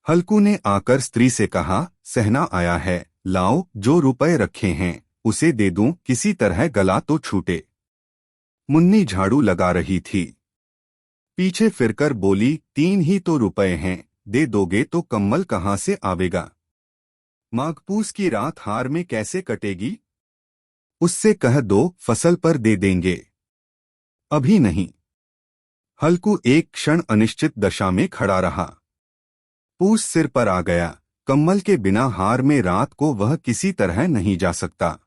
हल्कू ने आकर स्त्री से कहा, सहना आया है, लाओ जो रुपए रखे हैं उसे दे दूं, किसी तरह गला तो छूटे। मुन्नी झाड़ू लगा रही थी, पीछे फिरकर बोली, 3 ही तो रुपए हैं, दे दोगे तो कम्मल कहाँ से आवेगा? माघपूस की रात हार में कैसे कटेगी? उससे कह दो फसल पर दे देंगे, अभी नहीं। हल्कू एक क्षण अनिश्चित दशा में खड़ा रहा। पूस सिर पर आ गया, कम्मल के बिना हार में रात को वह किसी तरह नहीं जा सकता।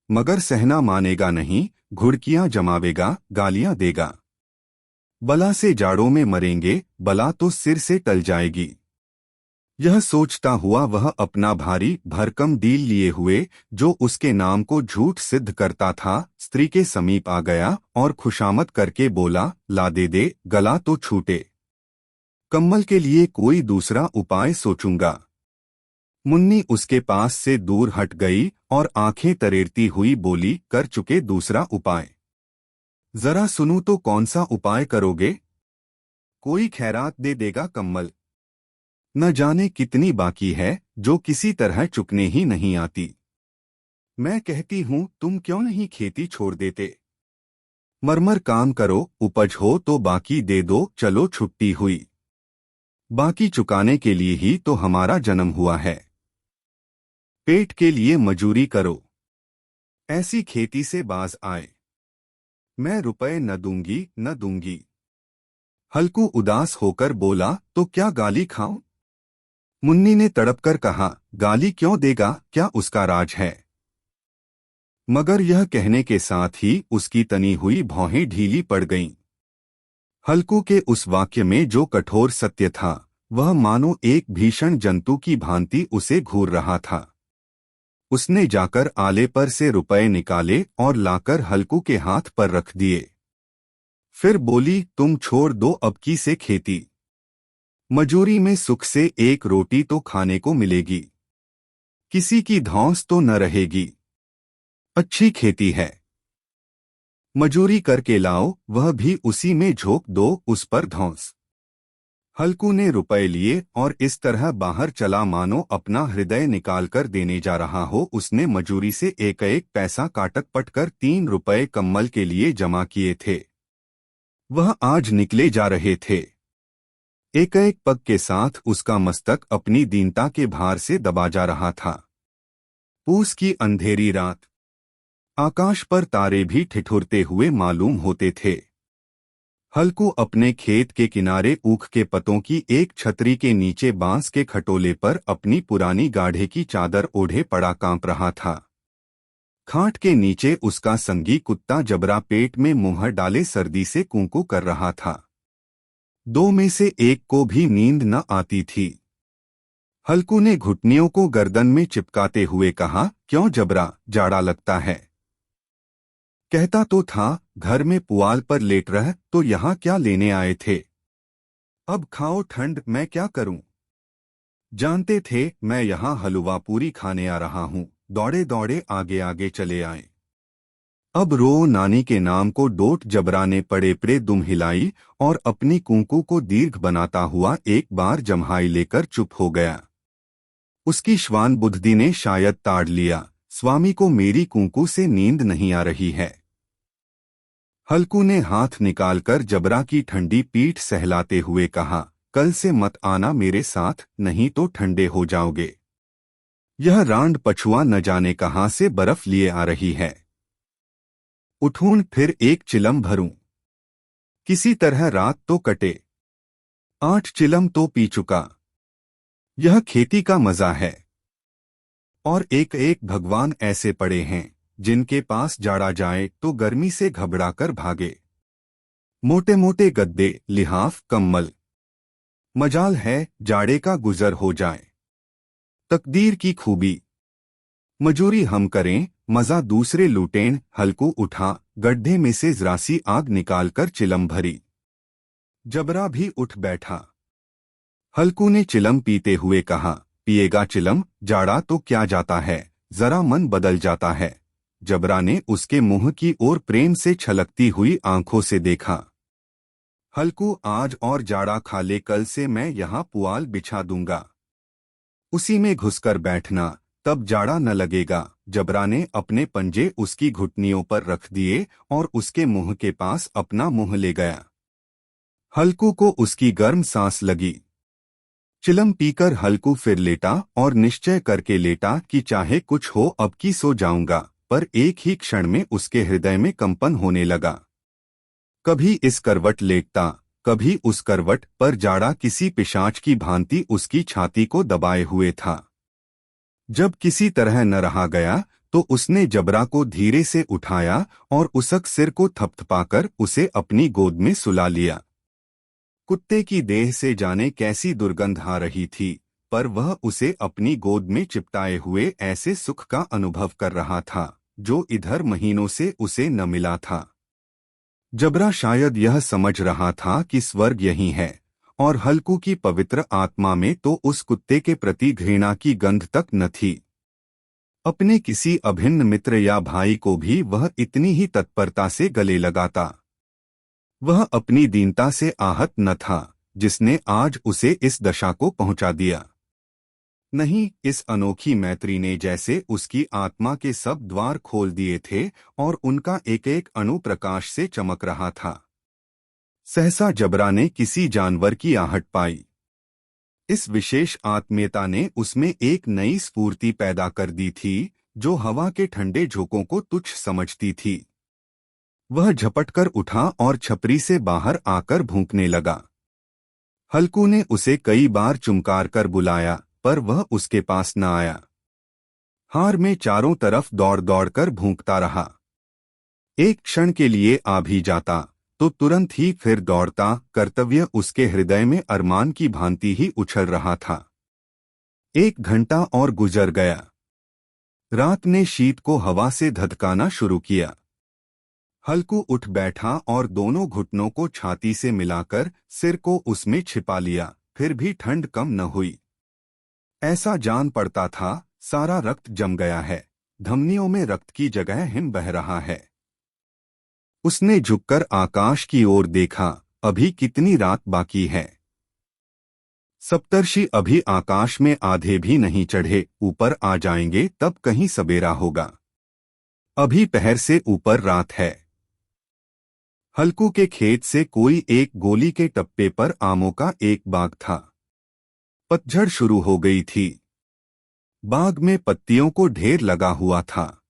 मगर सहना मानेगा नहीं, घुड़कियां जमावेगा, गालियां देगा। बला से जाड़ों में मरेंगे, बला तो सिर से टल जाएगी। यह सोचता हुआ वह अपना भारी भरकम डील लिए हुए, जो उसके नाम को झूठ सिद्ध करता था, स्त्री के समीप आ गया और खुशामद करके बोला, ला दे, गला तो छूटे। कम्मल के लिए कोई दूसरा उपाय सोचूंगा। मुन्नी उसके पास से दूर हट गई और आंखें तरेरती हुई बोली, कर चुके दूसरा उपाय? जरा सुनूं तो कौन सा उपाय करोगे? कोई खैरात दे देगा कम्मल। न जाने कितनी बाकी है जो किसी तरह चुकने ही नहीं आती। मैं कहती हूं तुम क्यों नहीं खेती छोड़ देते? मरमर काम करो, उपज हो तो बाकी दे दो, चलो छुट्टी हुई। बाकी चुकाने के लिए ही तो हमारा जन्म हुआ है। पेट के लिए मजूरी करो, ऐसी खेती से बाज आए। मैं रुपए न दूंगी न दूंगी। हल्कू उदास होकर बोला, तो क्या गाली खाऊं? मुन्नी ने तड़पकर कहा, गाली क्यों देगा, क्या उसका राज है? मगर यह कहने के साथ ही उसकी तनी हुई भौहें ढीली पड़ गईं। हल्कू के उस वाक्य में जो कठोर सत्य था, वह मानो एक भीषण जंतु की भांति उसे घूर रहा था। उसने जाकर आले पर से रुपए निकाले और लाकर हल्कू के हाथ पर रख दिए। फिर बोली, तुम छोड़ दो अब की से खेती। मजूरी में सुख से एक रोटी तो खाने को मिलेगी, किसी की धौंस तो न रहेगी। अच्छी खेती है, मजूरी करके लाओ, वह भी उसी में झोंक दो, उस पर धौंस। हल्कू ने रुपए लिए और इस तरह बाहर चला मानो अपना हृदय निकालकर देने जा रहा हो। उसने मजूरी से एक एक पैसा काटक पटकर 3 रुपए कम्मल के लिए जमा किए थे। वह आज निकले जा रहे थे। एक एक पग के साथ उसका मस्तक अपनी दीनता के भार से दबा जा रहा था। पूस की अंधेरी रात, आकाश पर तारे भी ठिठुरते हुए मालूम होते थे। हल्कू अपने खेत के किनारे ऊख के पतों की एक छतरी के नीचे बांस के खटोले पर अपनी पुरानी गाढ़े की चादर ओढ़े पड़ा कांप रहा था। खाट के नीचे उसका संगी कुत्ता जबरा पेट में मुंह डाले सर्दी से कूंकू कर रहा था। 2 में से एक को भी नींद न आती थी। हल्कू ने घुटनियों को गर्दन में चिपकाते हुए कहा, क्यों जबरा, जाड़ा लगता है? कहता तो था घर में पुआल पर लेट रह, तो यहाँ क्या लेने आए थे? अब खाओ ठंड, मैं क्या करूं? जानते थे मैं यहाँ हलवा पूरी खाने आ रहा हूँ, दौड़े दौड़े आगे आगे चले आए। अब रो नानी के नाम को डोट जबरा ने पड़े पड़े दुम हिलाई और अपनी कूंकू को दीर्घ बनाता हुआ एक बार जम्हाई लेकर चुप हो गया। उसकी श्वान बुद्धि ने शायद ताड़ लिया, स्वामी को मेरी कूंकू से नींद नहीं आ रही है। हल्कू ने हाथ निकालकर जबरा की ठंडी पीठ सहलाते हुए कहा, कल से मत आना मेरे साथ, नहीं तो ठंडे हो जाओगे। यह रांड पछुआ न जाने कहां से बर्फ लिए आ रही है। उठूं फिर एक चिलम भरूं, किसी तरह रात तो कटे। 8 चिलम तो पी चुका। यह खेती का मजा है। और एक एक भगवान ऐसे पड़े हैं जिनके पास जाड़ा जाए तो गर्मी से घबराकर भागे। मोटे मोटे गद्दे, लिहाफ, कम्बल। मजाल है जाड़े का गुजर हो जाए। तकदीर की खूबी। मजूरी हम करें, मजा दूसरे लूटें। हल्कू उठा, गड्ढे में से जरासी आग निकालकर चिलम भरी। जबरा भी उठ बैठा। हल्कू ने चिलम पीते हुए कहा, पिएगा चिलम, जाड़ा तो क्या जाता है, जरा मन बदल जाता है। जबरा ने उसके मुंह की ओर प्रेम से छलकती हुई आंखों से देखा। हल्कू, आज और जाड़ा खा ले, कल से मैं यहाँ पुआल बिछा दूंगा, उसी में घुसकर बैठना, तब जाड़ा न लगेगा। जबरा ने अपने पंजे उसकी घुटनियों पर रख दिए और उसके मुंह के पास अपना मुंह ले गया। हल्कू को उसकी गर्म सांस लगी। चिलम पीकर हल्कू फिर लेटा और निश्चय करके लेटा कि चाहे कुछ हो अब की सो जाऊंगा, पर एक ही क्षण में उसके हृदय में कंपन होने लगा। कभी इस करवट लेटता, कभी उस करवट पर, जाड़ा किसी पिशाच की भांति उसकी छाती को दबाए हुए था। जब किसी तरह न रहा गया तो उसने जबरा को धीरे से उठाया और उसक सिर को थपथपाकर उसे अपनी गोद में सुला लिया। कुत्ते की देह से जाने कैसी दुर्गंध आ रही थी, पर वह उसे अपनी गोद में चिपटाए हुए ऐसे सुख का अनुभव कर रहा था जो इधर महीनों से उसे न मिला था। जबरा शायद यह समझ रहा था कि स्वर्ग यही है, और हल्कू की पवित्र आत्मा में तो उस कुत्ते के प्रति घृणा की गंध तक न थी। अपने किसी अभिन्न मित्र या भाई को भी वह इतनी ही तत्परता से गले लगाता। वह अपनी दीनता से आहत न था जिसने आज उसे इस दशा को पहुंचा दिया। नहीं, इस अनोखी मैत्री ने जैसे उसकी आत्मा के सब द्वार खोल दिए थे और उनका एक एक अणु प्रकाश से चमक रहा था। सहसा जबरा ने किसी जानवर की आहट पाई। इस विशेष आत्मीयता ने उसमें एक नई स्फूर्ति पैदा कर दी थी जो हवा के ठंडे झोंकों को तुच्छ समझती थी। वह झपटकर उठा और छपरी से बाहर आकर भूंकने लगा। हल्कू ने उसे कई बार चुमकार कर बुलाया, पर वह उसके पास न आया। हार में चारों तरफ दौड़ दौड़कर भूंकता रहा। एक क्षण के लिए आ भी जाता तो तुरंत ही फिर दौड़ता। कर्तव्य उसके हृदय में अरमान की भांति ही उछल रहा था। 1 घंटा और गुजर गया। रात ने शीत को हवा से धधकाना शुरू किया। हल्कू उठ बैठा और दोनों घुटनों को छाती से मिलाकर सिर को उसमें छिपा लिया, फिर भी ठंड कम न हुई। ऐसा जान पड़ता था सारा रक्त जम गया है, धमनियों में रक्त की जगह हिम बह रहा है। उसने झुककर आकाश की ओर देखा, अभी कितनी रात बाकी है। सप्तर्षि अभी आकाश में आधे भी नहीं चढ़े, ऊपर आ जाएंगे तब कहीं सबेरा होगा। अभी पहर से ऊपर रात है। हल्कू के खेत से कोई एक गोली के टप्पे पर आमों का एक बाग था। पतझड़ शुरू हो गई थी। बाग में पत्तियों को ढेर लगा हुआ था।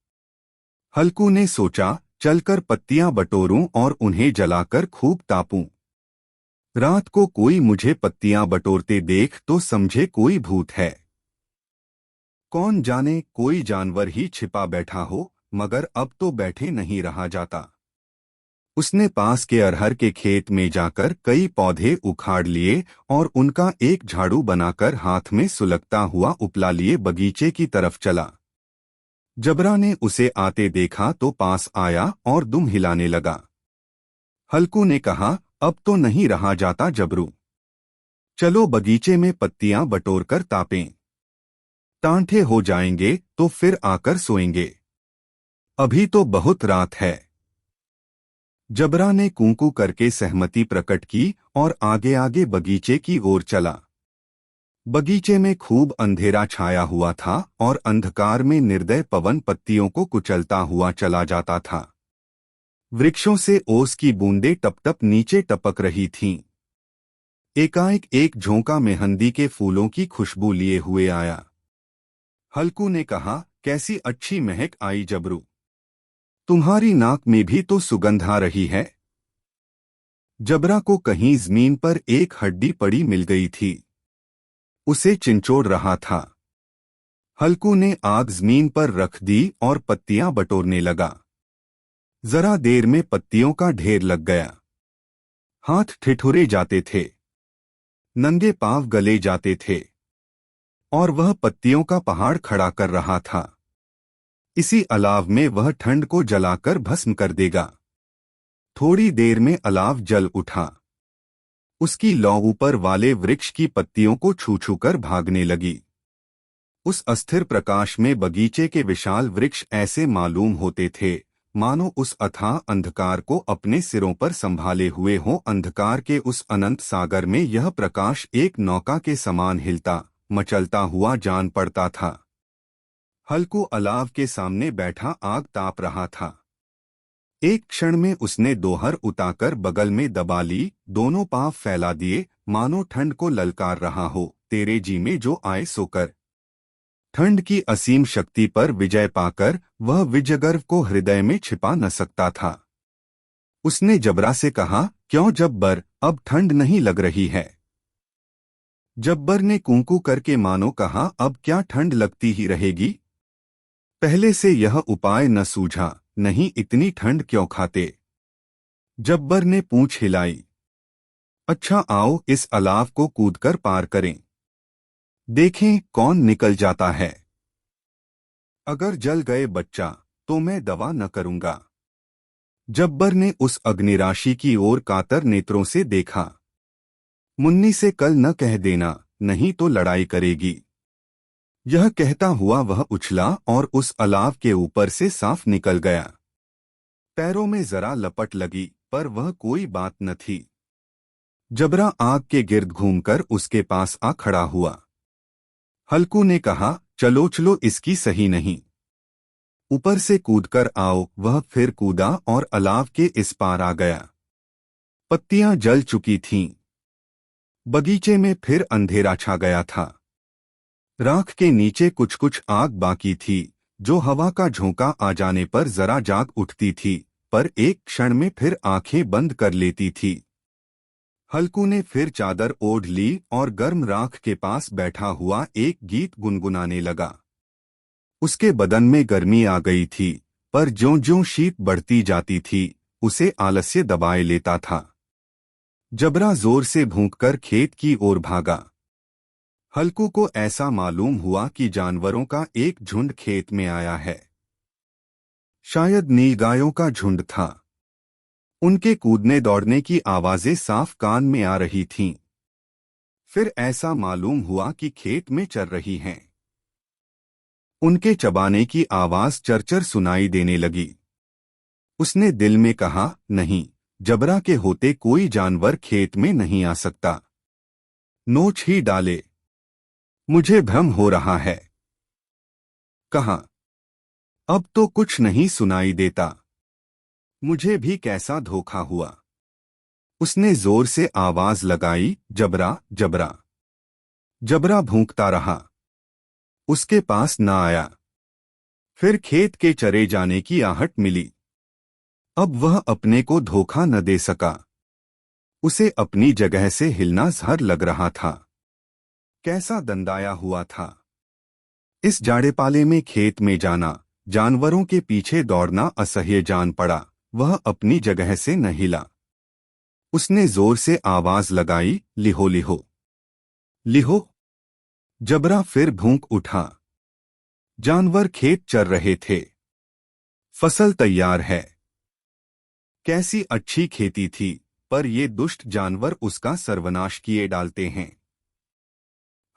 हल्कू ने सोचा, चलकर पत्तियां बटोरूं और उन्हें जलाकर खूब तापूं। रात को कोई मुझे पत्तियां बटोरते देख तो समझे कोई भूत है। कौन जाने कोई जानवर ही छिपा बैठा हो, मगर अब तो बैठे नहीं रहा जाता। उसने पास के अरहर के खेत में जाकर कई पौधे उखाड़ लिए और उनका एक झाड़ू बनाकर हाथ में सुलगता हुआ उपला लिए बगीचे की तरफ चला। जबरा ने उसे आते देखा तो पास आया और दुम हिलाने लगा। हल्कू ने कहा, अब तो नहीं रहा जाता जबरू, चलो बगीचे में पत्तियां बटोरकर तापें। टांठे हो जाएंगे तो फिर आकर सोएंगे, अभी तो बहुत रात है। जबरा ने कूकू करके सहमति प्रकट की और आगे आगे बगीचे की ओर चला। बगीचे में खूब अंधेरा छाया हुआ था और अंधकार में निर्दय पवन पत्तियों को कुचलता हुआ चला जाता था। वृक्षों से ओस की बूंदें टप टप नीचे टपक रही थीं। एकाएक एक झोंका मेहंदी के फूलों की खुशबू लिए हुए आया। हल्कू ने कहा, कैसी अच्छी महक आई जबरू, तुम्हारी नाक में भी तो सुगंध आ रही है। जबरा को कहीं जमीन पर एक हड्डी पड़ी मिल गई थी, उसे चिंचोड़ रहा था। हल्कू ने आग जमीन पर रख दी और पत्तियां बटोरने लगा। जरा देर में पत्तियों का ढेर लग गया। हाथ ठिठुरे जाते थे, नंगे पांव गले जाते थे, और वह पत्तियों का पहाड़ खड़ा कर रहा था। इसी अलाव में वह ठंड को जलाकर भस्म कर देगा। थोड़ी देर में अलाव जल उठा। उसकी लौ ऊपर वाले वृक्ष की पत्तियों को छू छू कर भागने लगी। उस अस्थिर प्रकाश में बगीचे के विशाल वृक्ष ऐसे मालूम होते थे मानो उस अथाह अंधकार को अपने सिरों पर संभाले हुए हो। अंधकार के उस अनंत सागर में यह प्रकाश एक नौका के समान हिलता मचलता हुआ जान पड़ता था। हल्कू अलाव के सामने बैठा आग ताप रहा था। एक क्षण में उसने दोहर उताकर बगल में दबा ली, दोनों पांव फैला दिए, मानो ठंड को ललकार रहा हो। तेरे जी में जो आए सो कर। ठंड की असीम शक्ति पर विजय पाकर वह विजयगर्व को हृदय में छिपा न सकता था। उसने जबरा से कहा, क्यों जब्बर, अब ठंड नहीं लग रही है? जब्बर ने कूकू करके मानो कहा, अब क्या ठंड लगती ही रहेगी? पहले से यह उपाय न सूझा, नहीं इतनी ठंड क्यों खाते? जब्बर ने पूंछ हिलाई। अच्छा आओ इस अलाव को कूदकर पार करें, देखें कौन निकल जाता है। अगर जल गए बच्चा तो मैं दवा न करूंगा। जब्बर ने उस अग्निराशि की ओर कातर नेत्रों से देखा। मुन्नी से कल न कह देना, नहीं तो लड़ाई करेगी। यह कहता हुआ वह उछला और उस अलाव के ऊपर से साफ निकल गया। पैरों में जरा लपट लगी, पर वह कोई बात न थी। जबरा आग के गिर्द घूमकर उसके पास आ खड़ा हुआ। हल्कू ने कहा, चलो चलो, इसकी सही नहीं। ऊपर से कूदकर आओ। वह फिर कूदा और अलाव के इस पार आ गया। पत्तियां जल चुकी थीं। बगीचे में फिर अंधेरा छा गया था। राख के नीचे कुछ कुछ आग बाकी थी, जो हवा का झोंका आ जाने पर जरा जाग उठती थी, पर एक क्षण में फिर आंखें बंद कर लेती थी। हल्कू ने फिर चादर ओढ़ ली और गर्म राख के पास बैठा हुआ एक गीत गुनगुनाने लगा। उसके बदन में गर्मी आ गई थी, पर ज्यों-ज्यों शीत बढ़ती जाती थी, उसे आलस्य दबाए लेता था। जबरा जोर से भूंककर खेत की ओर भागा। हल्कू को ऐसा मालूम हुआ कि जानवरों का एक झुंड खेत में आया है। शायद नीलगायों का झुंड था। उनके कूदने दौड़ने की आवाजें साफ कान में आ रही थीं। फिर ऐसा मालूम हुआ कि खेत में चर रही हैं। उनके चबाने की आवाज चरचर सुनाई देने लगी। उसने दिल में कहा, नहीं, जबरा के होते कोई जानवर खेत में नहीं आ सकता। नोच ही डाले। मुझे भ्रम हो रहा है। कहा, अब तो कुछ नहीं सुनाई देता। मुझे भी कैसा धोखा हुआ। उसने जोर से आवाज लगाई, जबरा जबरा। जबरा भूंकता रहा। उसके पास न आया। फिर खेत के चरे जाने की आहट मिली। अब वह अपने को धोखा न दे सका। उसे अपनी जगह से हिलना जहर लग रहा था। कैसा दंदाया हुआ था। इस जाड़ेपाले में खेत में जाना, जानवरों के पीछे दौड़ना असह्य जान पड़ा। वह अपनी जगह से न हिला। उसने जोर से आवाज लगाई, लिहो लिहो लिहो। जबरा फिर भूंक उठा। जानवर खेत चर रहे थे। फसल तैयार है। कैसी अच्छी खेती थी, पर ये दुष्ट जानवर उसका सर्वनाश किए डालते हैं।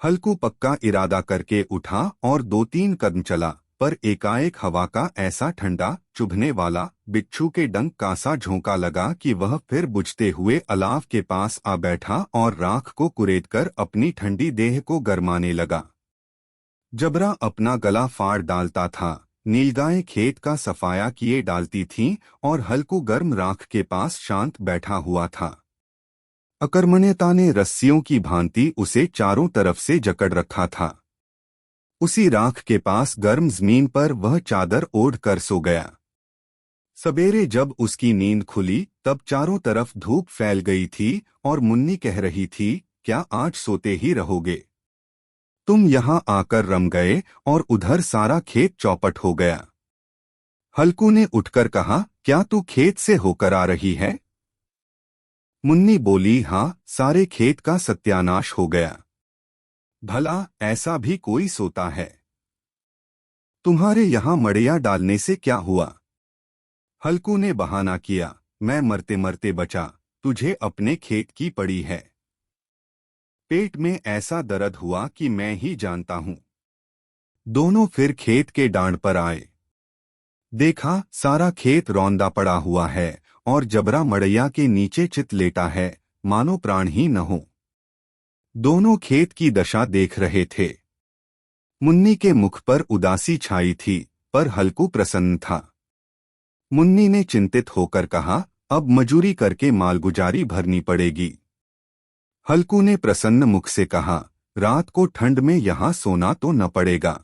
हल्कू पक्का इरादा करके उठा और 2-3 कदम चला, पर एकाएक हवा का ऐसा ठंडा, चुभने वाला, बिच्छू के डंक का सा झोंका लगा कि वह फिर बुझते हुए अलाव के पास आ बैठा और राख को कुरेदकर अपनी ठंडी देह को गरमाने लगा। जबरा अपना गला फाड़ डालता था, नीलगायें खेत का सफाया किए डालती थीं और हल्कू गर्म राख के पास शांत बैठा हुआ था। अकर्मण्यता ने रस्सियों की भांति उसे चारों तरफ से जकड़ रखा था। उसी राख के पास गर्म जमीन पर वह चादर ओढ़ कर सो गया। सवेरे जब उसकी नींद खुली तब चारों तरफ धूप फैल गई थी और मुन्नी कह रही थी, क्या आज सोते ही रहोगे? तुम यहाँ आकर रम गए और उधर सारा खेत चौपट हो गया। हल्कू ने उठकर कहा, क्या तू खेत से होकर आ रही है? मुन्नी बोली, हाँ, सारे खेत का सत्यानाश हो गया। भला ऐसा भी कोई सोता है? तुम्हारे यहाँ मड़िया डालने से क्या हुआ? हल्कू ने बहाना किया, मैं मरते मरते बचा, तुझे अपने खेत की पड़ी है। पेट में ऐसा दर्द हुआ कि मैं ही जानता हूं। दोनों फिर खेत के डांड पर आए। देखा, सारा खेत रौंदा पड़ा हुआ है और जबरा मड़ैया के नीचे चित लेटा है, मानो प्राण ही न हो। दोनों खेत की दशा देख रहे थे। मुन्नी के मुख पर उदासी छाई थी, पर हल्कू प्रसन्न था। मुन्नी ने चिंतित होकर कहा, अब मजूरी करके मालगुजारी भरनी पड़ेगी। हल्कू ने प्रसन्न मुख से कहा, रात को ठंड में यहाँ सोना तो न पड़ेगा।